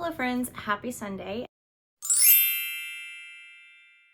Hello friends, happy Sunday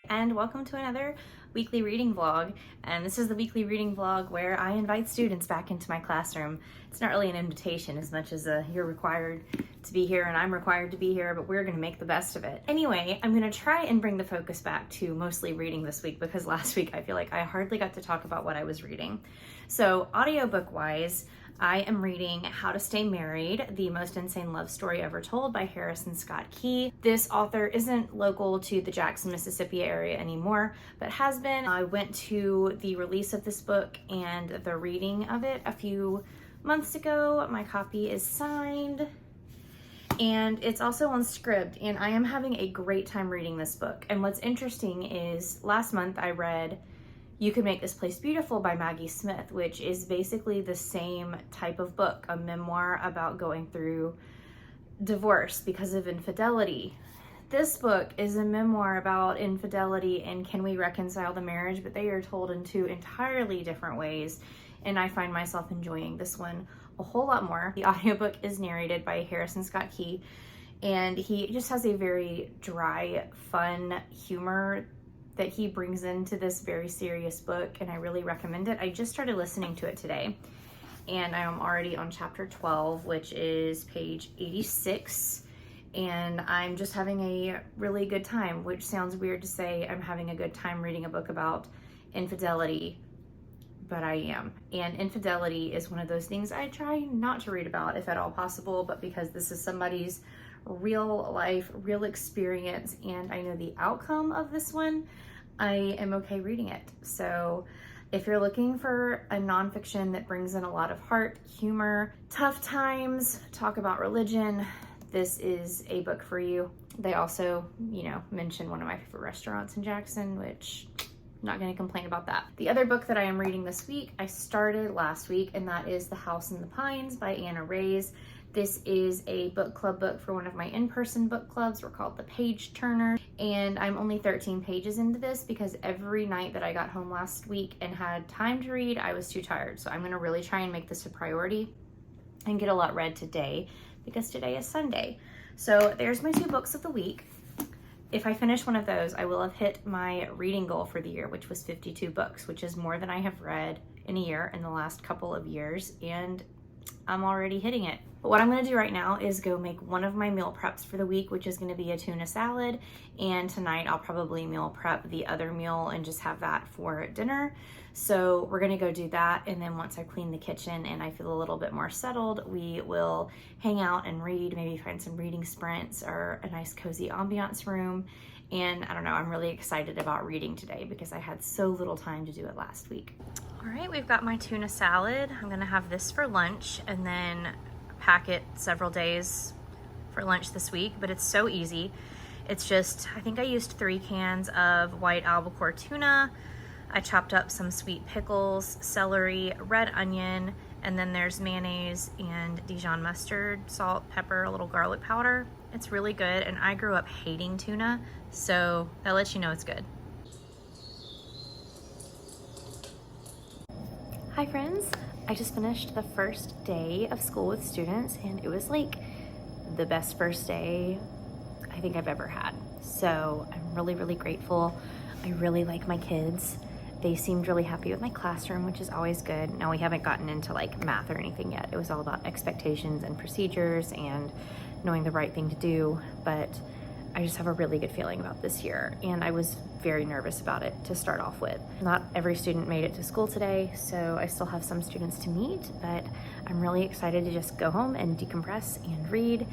and welcome to another weekly reading vlog. And this is the weekly reading vlog where I invite students back into my classroom. It's not really an invitation as much as you're required to be here and I'm required to be here, but we're gonna make the best of it. Anyway, I'm gonna try and bring the focus back to mostly reading this week because last week I feel like I hardly got to talk about what I was reading. So audiobook wise, I am reading How to Stay Married, the Most Insane Love Story Ever Told by Harrison Scott Key. This author isn't local to the Jackson, Mississippi area anymore, but has been. I went to the release of this book and the reading of it a few months ago. My copy is signed and it's also on Scribd, and I am having a great time reading this book. And what's interesting is last month I read You Could Make This Place Beautiful by Maggie Smith, which is basically the same type of book, a memoir about going through divorce because of infidelity. This book is a memoir about infidelity and can we reconcile the marriage, but they are told in two entirely different ways, and I find myself enjoying this one a whole lot more. The audiobook is narrated by Harrison Scott Key, and he just has a very dry, fun humor that he brings into this very serious book, and I really recommend it. I just started listening to it today, and I am already on chapter 12, which is page 86, and I'm just having a really good time, which sounds weird to say I'm having a good time reading a book about infidelity, but I am. And infidelity is one of those things I try not to read about if at all possible, but because this is somebody's real life, real experience, and I know the outcome of this one, I am okay reading it. So if you're looking for a nonfiction that brings in a lot of heart, humor, tough times, talk about religion, this is a book for you. They also, mention one of my favorite restaurants in Jackson, which I'm not going to complain about that. The other book that I am reading this week, I started last week, and that is The House in the Pines by Anna Rays. This is a book club book for one of my in-person book clubs. We're called the Page Turner, and I'm only 13 pages into this because every night that I got home last week and had time to read, I was too tired. So I'm gonna really try and make this a priority and get a lot read today because today is Sunday. So there's my two books of the week. If I finish one of those, I will have hit my reading goal for the year, which was 52 books, which is more than I have read in a year in the last couple of years, and I'm already hitting it. But what I'm gonna do right now is go make one of my meal preps for the week, which is gonna be a tuna salad. And tonight I'll probably meal prep the other meal and just have that for dinner. So we're gonna go do that. And then once I clean the kitchen and I feel a little bit more settled, we will hang out and read, maybe find some reading sprints or a nice cozy ambiance room. And I don't know, I'm really excited about reading today because I had so little time to do it last week. All right, we've got my tuna salad. I'm gonna have this for lunch and then pack it several days for lunch this week, but it's so easy. It's just, I think I used 3 cans of white albacore tuna. I chopped up some sweet pickles, celery, red onion, and then there's mayonnaise and Dijon mustard, salt, pepper, a little garlic powder. It's really good, and I grew up hating tuna, so that lets you know it's good. Hi friends, I just finished the first day of school with students, and it was like the best first day I think I've ever had. So I'm really, really grateful. I really like my kids. They seemed really happy with my classroom, which is always good. Now we haven't gotten into like math or anything yet. It was all about expectations and procedures and knowing the right thing to do, but I just have a really good feeling about this year, and I was very nervous about it to start off with. Not every student made it to school today, so I still have some students to meet, but I'm really excited to just go home and decompress and read,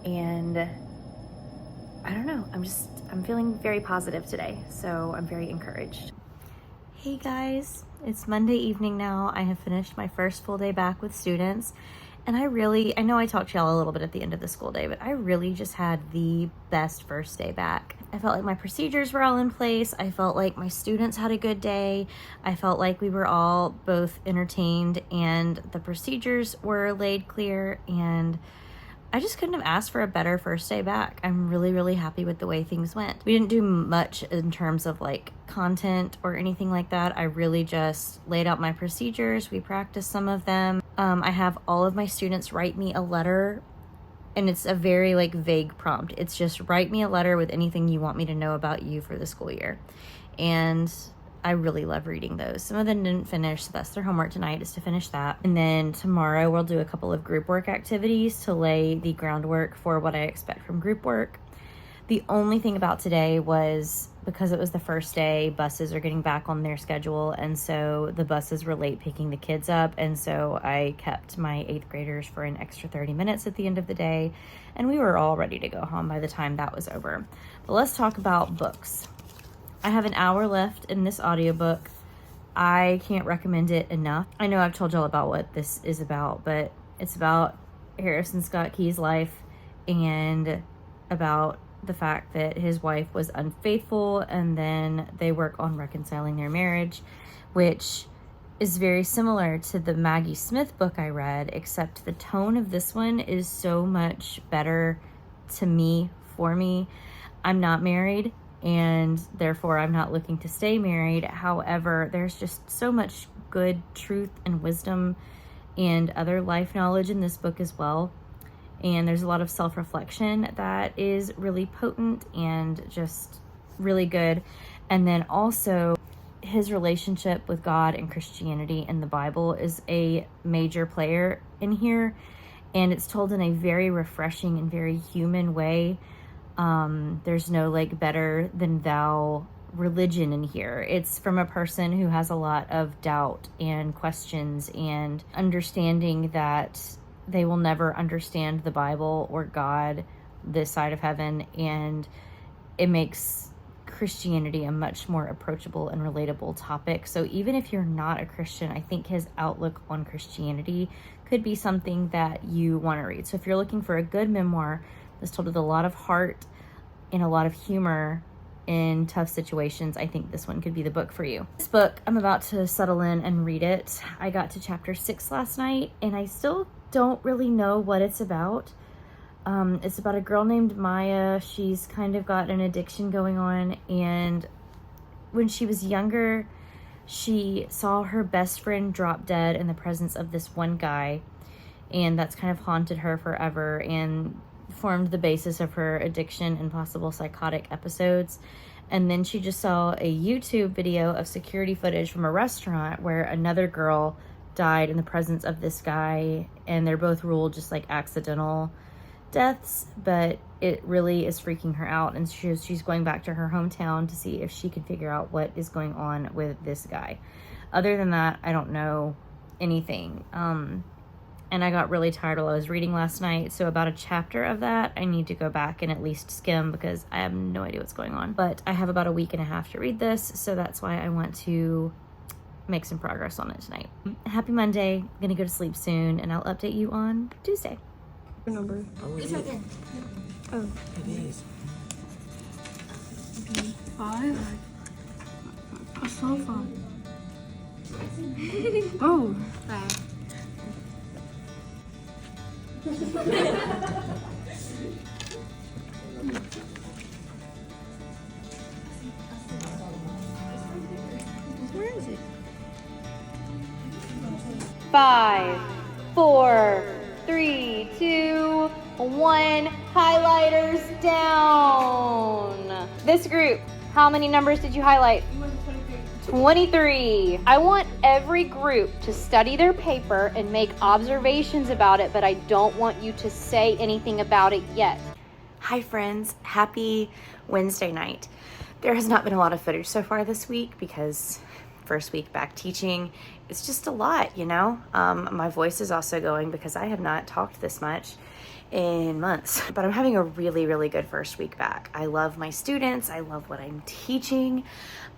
and I don't know, I'm feeling very positive today, so I'm very encouraged. Hey guys, it's Monday evening now. I have finished my first full day back with students, and I know I talked to y'all a little bit at the end of the school day, but I really just had the best first day back. I felt like my procedures were all in place. I felt like my students had a good day. I felt like we were all both entertained and the procedures were laid clear, and I just couldn't have asked for a better first day back. I'm really, really happy with the way things went. We didn't do much in terms of like content or anything like that. I really just laid out my procedures. We practiced some of them. I have all of my students write me a letter And it's a very like vague prompt. It's just write me a letter with anything you want me to know about you for the school year. And I really love reading those. Some of them didn't finish, so that's their homework tonight, is to finish that. And then tomorrow we'll do a couple of group work activities to lay the groundwork for what I expect from group work. The only thing about today was, because it was the first day, buses are getting back on their schedule, and so the buses were late picking the kids up, and so I kept my 8th graders for an extra 30 minutes at the end of the day, and we were all ready to go home by the time that was over. But let's talk about books. I have an hour left in this audiobook. I can't recommend it enough. I know I've told y'all about what this is about, but it's about Harrison Scott Key's life and about the fact that his wife was unfaithful, and then they work on reconciling their marriage, which is very similar to the Maggie Smith book I read, except the tone of this one is so much better to me, for me. I'm not married, and therefore I'm not looking to stay married. However, there's just so much good truth and wisdom and other life knowledge in this book as well. And there's a lot of self-reflection that is really potent and just really good. And then also his relationship with God and Christianity and the Bible is a major player in here. And it's told in a very refreshing and very human way. There's no like better than thou religion in here. It's from a person who has a lot of doubt and questions and understanding that they will never understand the Bible or God this side of heaven, and it makes Christianity a much more approachable and relatable topic. So even if you're not a Christian, I think his outlook on Christianity could be something that you want to read. So if you're looking for a good memoir that's told with a lot of heart and a lot of humor in tough situations, I think this one could be the book for you. This book, I'm about to settle in and read it. I got to chapter 6 last night, and I still don't really know what it's about. It's about a girl named Maya. She's kind of got an addiction going on, and when she was younger, she saw her best friend drop dead in the presence of this one guy, and that's kind of haunted her forever and formed the basis of her addiction and possible psychotic episodes. And then she just saw a YouTube video of security footage from a restaurant where another girl died in the presence of this guy, and they're both ruled just like accidental deaths, but it really is freaking her out, and she's going back to her hometown to see if she can figure out what is going on with this guy. Other than that, I don't know anything. And I got really tired while I was reading last night, so about a chapter of that I need to go back and at least skim, because I have no idea what's going on. But I have about a week and a half to read this, so that's why I want to make some progress on it tonight. Happy Monday. I'm gonna go to sleep soon, and I'll update you on Tuesday. Number. It's right there. Oh. It is. 5. A sofa. Oh. 5. Where is it? 5, 4, 3, 2, 1. Highlighters down. This group, how many numbers did you highlight? 23. I want every group to study their paper and make observations about it, but I don't want you to say anything about it yet. Hi friends, happy Wednesday night. There has not been a lot of footage so far this week because first week back teaching, it's just a lot, you know? My voice is also going because I have not talked this much in months, but I'm having a really, really good first week back. I love my students. I love what I'm teaching.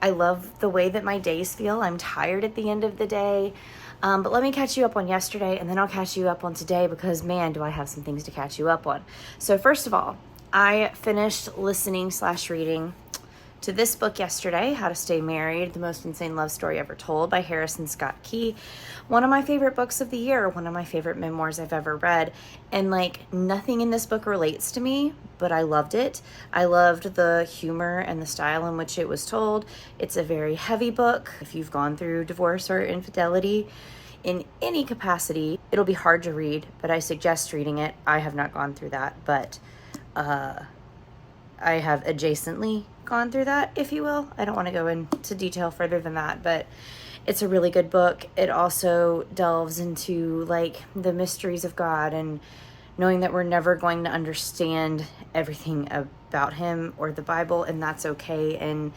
I love the way that my days feel. I'm tired at the end of the day. But let me catch you up on yesterday, and then I'll catch you up on today, because man, do I have some things to catch you up on. So first of all, I finished listening/reading to this book yesterday, How to Stay Married, The Most Insane Love Story Ever Told by Harrison Scott Key. One of my favorite books of the year, one of my favorite memoirs I've ever read. And like nothing in this book relates to me, but I loved it. I loved the humor and the style in which it was told. It's a very heavy book. If you've gone through divorce or infidelity, in any capacity, it'll be hard to read, but I suggest reading it. I have not gone through that, but I have adjacently gone through that, if you will. I don't want to go into detail further than that, but it's a really good book. It also delves into like the mysteries of God and knowing that we're never going to understand everything about him or the Bible, and that's okay. And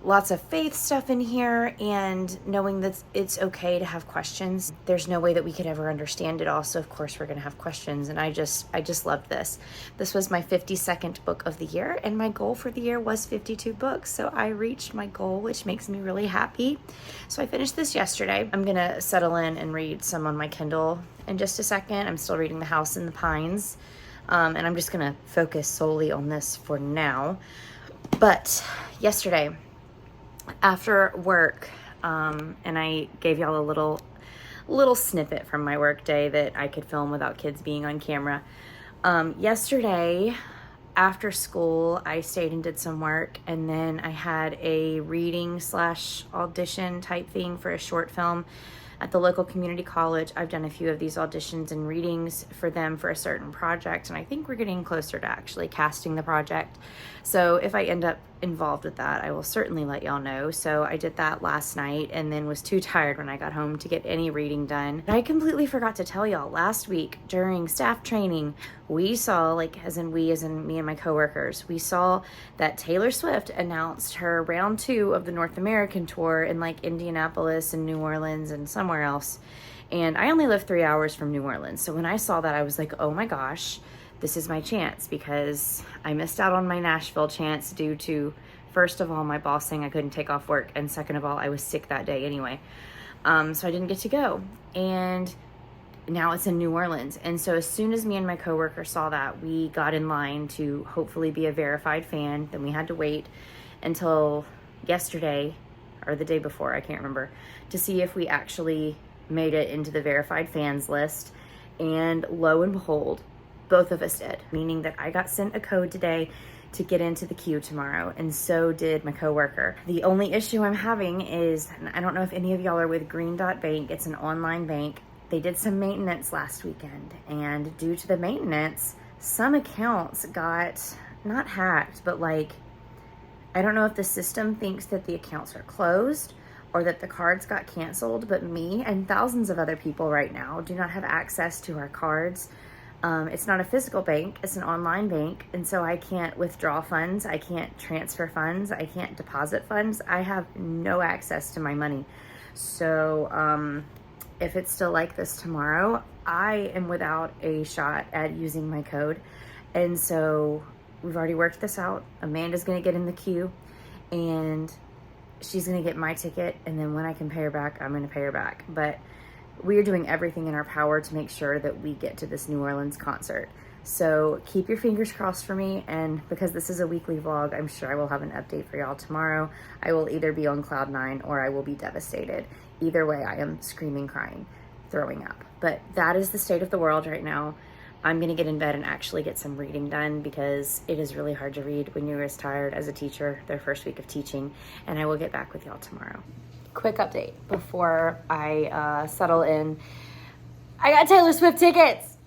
lots of faith stuff in here, and knowing that it's okay to have questions. There's no way that we could ever understand it all, so of course we're gonna have questions, and I just loved this. This was my 52nd book of the year, and my goal for the year was 52 books, so I reached my goal, which makes me really happy. So I finished this yesterday. I'm gonna settle in and read some on my Kindle in just a second. I'm still reading The House in the Pines, and I'm just gonna focus solely on this for now. But yesterday, after work, and I gave y'all a little snippet from my work day that I could film without kids being on camera. Yesterday, after school, I stayed and did some work, and then I had a reading / audition type thing for a short film at the local community college. I've done a few of these auditions and readings for them for a certain project, and I think we're getting closer to actually casting the project. So if I end up involved with that, I will certainly let y'all know. So I did that last night and then was too tired when I got home to get any reading done. I completely forgot to tell y'all, last week during staff training, we saw, as in me and my coworkers, we saw that Taylor Swift announced her round 2 of the North American tour in Indianapolis and New Orleans and somewhere else. And I only live 3 hours from New Orleans. So when I saw that, I was like, oh my gosh, this is my chance, because I missed out on my Nashville chance due to, first of all, my boss saying I couldn't take off work, and second of all, I was sick that day anyway. So I didn't get to go. And now it's in New Orleans. And so as soon as me and my coworker saw that, we got in line to hopefully be a verified fan. Then we had to wait until yesterday or the day before, I can't remember, to see if we actually made it into the verified fans list. And lo and behold, both of us did, meaning that I got sent a code today to get into the queue tomorrow, and so did my coworker. The only issue I'm having is, and I don't know if any of y'all are with Green Dot Bank, it's an online bank. They did some maintenance last weekend, and due to the maintenance, some accounts got, not hacked, but I don't know if the system thinks that the accounts are closed or that the cards got canceled, but me and thousands of other people right now do not have access to our cards. It's not a physical bank, it's an online bank, and so I can't withdraw funds, I can't transfer funds, I can't deposit funds. I have no access to my money. So if it's still like this tomorrow, I am without a shot at using my code. And so we've already worked this out. Amanda's gonna get in the queue, and she's gonna get my ticket, and then when I can pay her back, I'm gonna pay her back. But we are doing everything in our power to make sure that we get to this New Orleans concert. So keep your fingers crossed for me, and because this is a weekly vlog, I'm sure I will have an update for y'all tomorrow. I will either be on cloud 9 or I will be devastated. Either way, I am screaming, crying, throwing up. But that is the state of the world right now. I'm gonna get in bed and actually get some reading done, because it is really hard to read when you're as tired as a teacher their first week of teaching, and I will get back with y'all tomorrow. Quick update before I settle in. I got Taylor Swift tickets.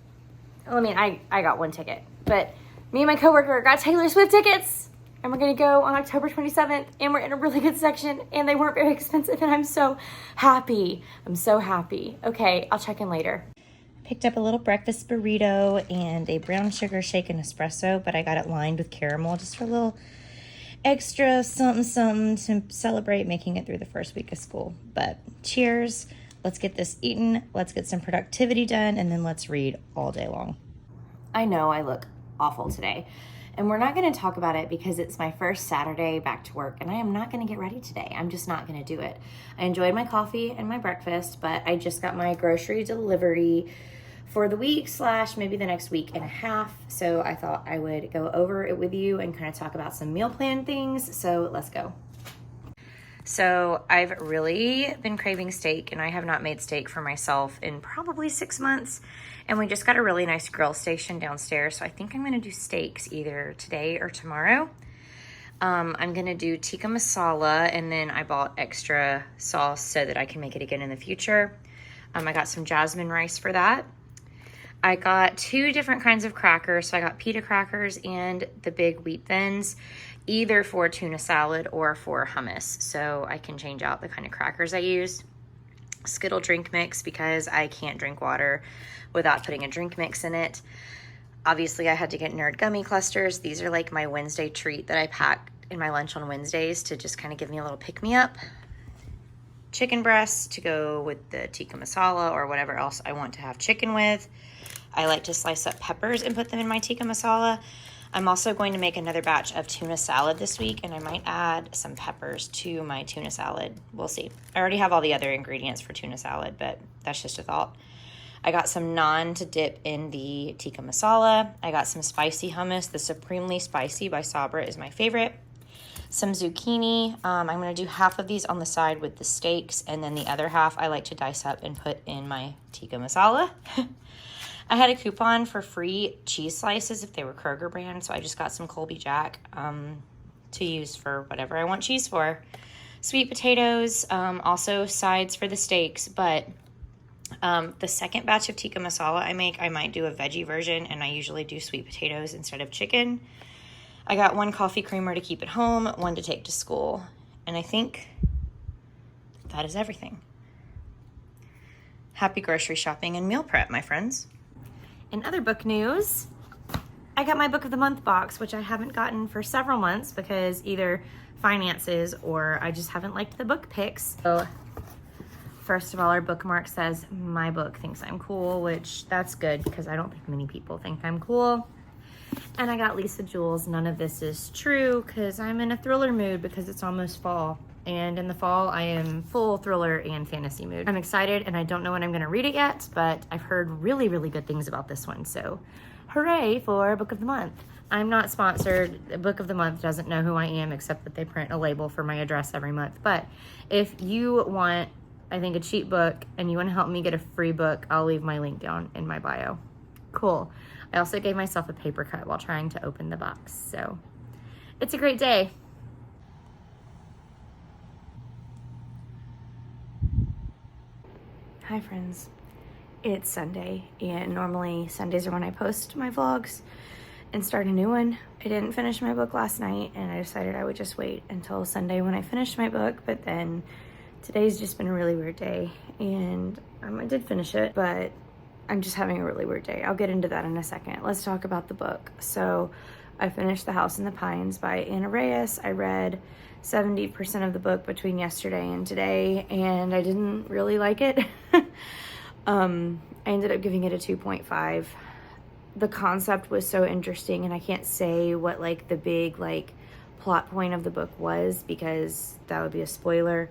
I mean, I got one ticket, but me and my coworker got Taylor Swift tickets, and we're gonna go on October 27th, and we're in a really good section, and they weren't very expensive, and I'm so happy. I'm so happy. Okay, I'll check in later. Picked up a little breakfast burrito and a brown sugar shaken espresso, but I got it lined with caramel just for a little extra something to celebrate making it through the first week of school. But cheers, let's get this eaten, let's get some productivity done, and then let's read all day long. I know I look awful today, and we're not going to talk about it because it's my first Saturday back to work, and I am not going to get ready today. I'm just not going to do it. I enjoyed my coffee and my breakfast, but I just got my grocery delivery for the week / maybe the next week and a half. So I thought I would go over it with you and kind of talk about some meal plan things. So let's go. So I've really been craving steak, and I have not made steak for myself in probably 6 months. And we just got a really nice grill station downstairs. So I think I'm gonna do steaks either today or tomorrow. I'm gonna do tikka masala, and then I bought extra sauce so that I can make it again in the future. I got some jasmine rice for that. I got 2 different kinds of crackers. So I got pita crackers and the big wheat thins, either for tuna salad or for hummus. So I can change out the kind of crackers I use. Skittle drink mix because I can't drink water without putting a drink mix in it. Obviously I had to get Nerd gummy clusters. These are like my Wednesday treat that I pack in my lunch on Wednesdays to just kind of give me a little pick-me-up. Chicken breasts to go with the tikka masala or whatever else I want to have chicken with. I like to slice up peppers and put them in my tikka masala. I'm also going to make another batch of tuna salad this week, and I might add some peppers to my tuna salad. We'll see. I already have all the other ingredients for tuna salad, but that's just a thought. I got some naan to dip in the tikka masala. I got some spicy hummus. The Supremely Spicy by Sabra is my favorite. Some zucchini. I'm going to do half of these on the side with the steaks, and then the other half I like to dice up and put in my tikka masala. I had a coupon for free cheese slices if they were Kroger brand, so I just got some Colby Jack to use for whatever I want cheese for. Sweet potatoes, also sides for the steaks, but the second batch of tikka masala I make, I might do a veggie version, and I usually do sweet potatoes instead of chicken. I got 1 coffee creamer to keep at home, 1 to take to school, and I think that is everything. Happy grocery shopping and meal prep, my friends. In other book news, I got my book of the month box, which I haven't gotten for several months because either finances or I just haven't liked the book picks. So first of all, our bookmark says my book thinks I'm cool, which that's good because I don't think many people think I'm cool. And I got Lisa Jewell's None of This Is True because I'm in a thriller mood because it's almost fall. And in the fall, I am full thriller and fantasy mood. I'm excited and I don't know when I'm gonna read it yet, but I've heard really, really good things about this one. So hooray for Book of the Month. I'm not sponsored. The Book of the Month doesn't know who I am except that they print a label for my address every month. But if you want, I think, a cheap book and you wanna help me get a free book, I'll leave my link down in my bio. Cool. I also gave myself a paper cut while trying to open the box. So it's a great day. Hi friends, it's Sunday, and normally Sundays are when I post my vlogs and start a new one. I didn't finish my book last night, and I decided I would just wait until Sunday when I finished my book, but then today's just been a really weird day, and I did finish it, but I'm just having a really weird day. I'll get into that in a second. Let's talk about the book. So I finished The House in the Pines by Anna Reyes. I read 70% of the book between yesterday and today, and I didn't really like it. I ended up giving it a 2.5. The concept was so interesting, and I can't say what like the big like plot point of the book was because that would be a spoiler.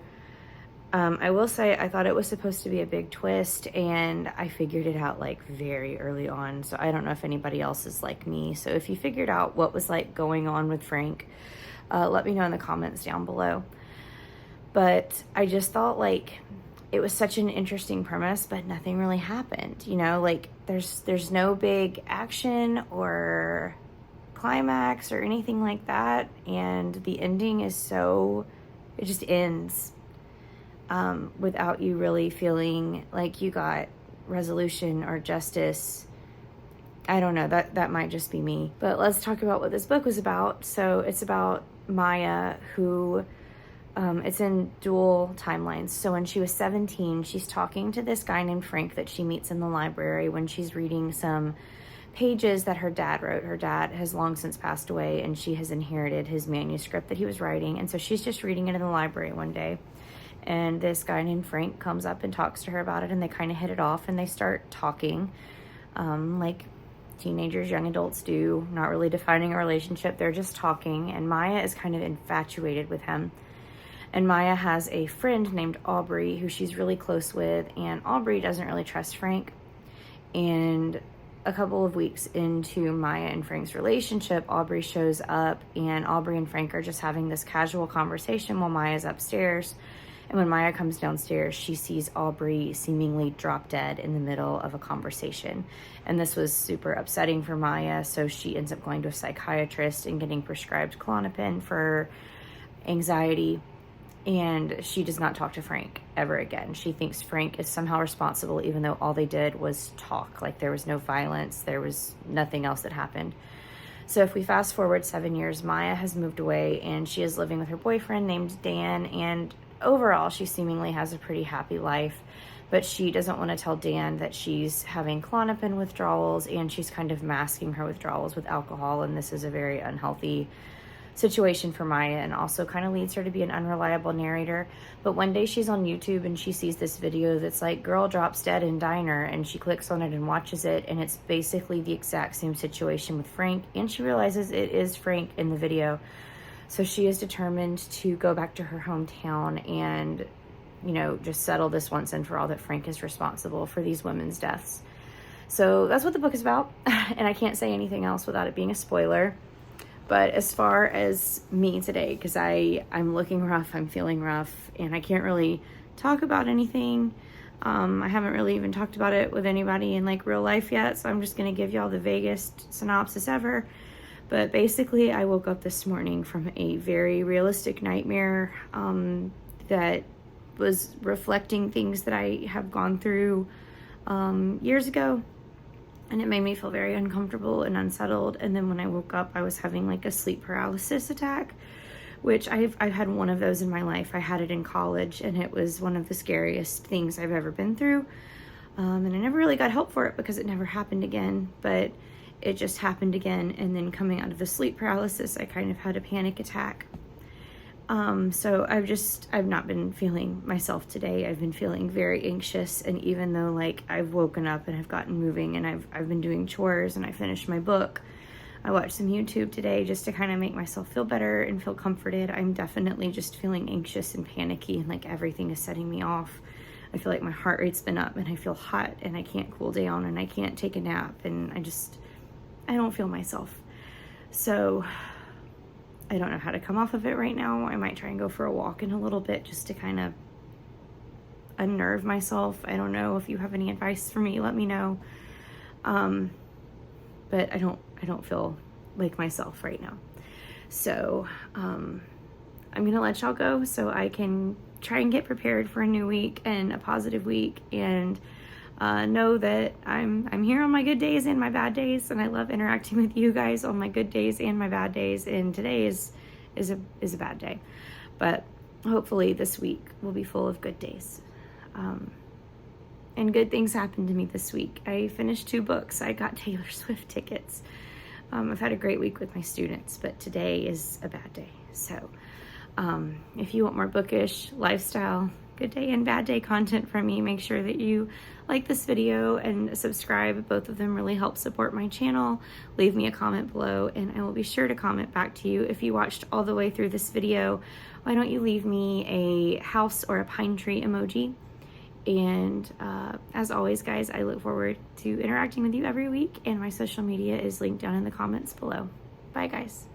I will say I thought it was supposed to be a big twist, and I figured it out like very early on. So I don't know if anybody else is like me. So if you figured out what was like going on with Frank, let me know in the comments down below. But I just thought like it was such an interesting premise, but nothing really happened. You know, like there's no big action or climax or anything like that, and the ending is so, it just ends without you really feeling like you got resolution or justice. I don't know, that might just be me. But let's talk about what this book was about. So it's about Maya, who it's in dual timelines. So when she was 17, she's talking to this guy named Frank that she meets in the library when she's reading some pages that her dad wrote. Her dad has long since passed away, and she has inherited his manuscript that he was writing. And so she's just reading it in the library one day. And this guy named Frank comes up and talks to her about it, and they kind of hit it off, and they start talking like teenagers, young adults do, not really defining a relationship. They're just talking, and Maya is kind of infatuated with him. And Maya has a friend named Aubrey who she's really close with, and Aubrey doesn't really trust Frank. And a couple of weeks into Maya and Frank's relationship, Aubrey shows up, and Aubrey and Frank are just having this casual conversation while Maya's upstairs. And when Maya comes downstairs, she sees Aubrey seemingly drop dead in the middle of a conversation. And this was super upsetting for Maya, so she ends up going to a psychiatrist and getting prescribed Klonopin for anxiety. and she does not talk to Frank ever again. She thinks Frank is somehow responsible, even though all they did was talk. Like, there was no violence, there was nothing else that happened. So if we fast forward 7 years, Maya has moved away and she is living with her boyfriend named Dan, and overall she seemingly has a pretty happy life, but she doesn't want to tell Dan that she's having Klonopin withdrawals, and she's kind of masking her withdrawals with alcohol, and this is a very unhealthy situation for Maya, and also kind of leads her to be an unreliable narrator. But one day she's on YouTube and she sees this video that's like, girl drops dead in diner, and she clicks on it and watches it, and it's basically the exact same situation with Frank, and she realizes it is Frank in the video. So she is determined to go back to her hometown and, you know, just settle this once and for all, that Frank is responsible for these women's deaths. So that's what the book is about, and I can't say anything else without it being a spoiler. But as far as me today, because I'm looking rough, I'm feeling rough, and I can't really talk about anything. I haven't really even talked about it with anybody in like real life yet, so I'm just going to give y'all the vaguest synopsis ever. But basically, I woke up this morning from a very realistic nightmare that was reflecting things that I have gone through years ago. And it made me feel very uncomfortable and unsettled. And then when I woke up, I was having like a sleep paralysis attack, which I've had one of those in my life. I had it in college, and it was one of the scariest things I've ever been through. And I never really got help for it because it never happened again, but it just happened again. And then coming out of the sleep paralysis, I kind of had a panic attack. So I've not been feeling myself today. I've been feeling very anxious, and even though like I've woken up and I've gotten moving and I've been doing chores and I finished my book, I watched some YouTube today just to kind of make myself feel better and feel comforted. I'm definitely just feeling anxious and panicky, and like everything is setting me off. I feel like my heart rate's been up, and I feel hot, and I can't cool down, and I can't take a nap, and I don't feel myself. So I don't know how to come off of it right now. I might try and go for a walk in a little bit just to kind of unnerve myself. I don't know. If you have any advice for me, let me know. But I don't feel like myself right now. So I'm gonna let y'all go so I can try and get prepared for a new week and a positive week, and know that I'm here on my good days and my bad days, and I love interacting with you guys on my good days and my bad days, and today is a bad day, but hopefully this week will be full of good days. And good things happened to me this week. I finished 2 books. I got Taylor Swift tickets. I've had a great week with my students, but today is a bad day. So if you want more bookish, lifestyle, good day and bad day content from me, make sure that you like this video and subscribe. Both of them really help support my channel. Leave me a comment below, and I will be sure to comment back to you. If you watched all the way through this video, why don't you leave me a house or a pine tree emoji? And as always, guys, I look forward to interacting with you every week, and my social media is linked down in the comments below. Bye, guys.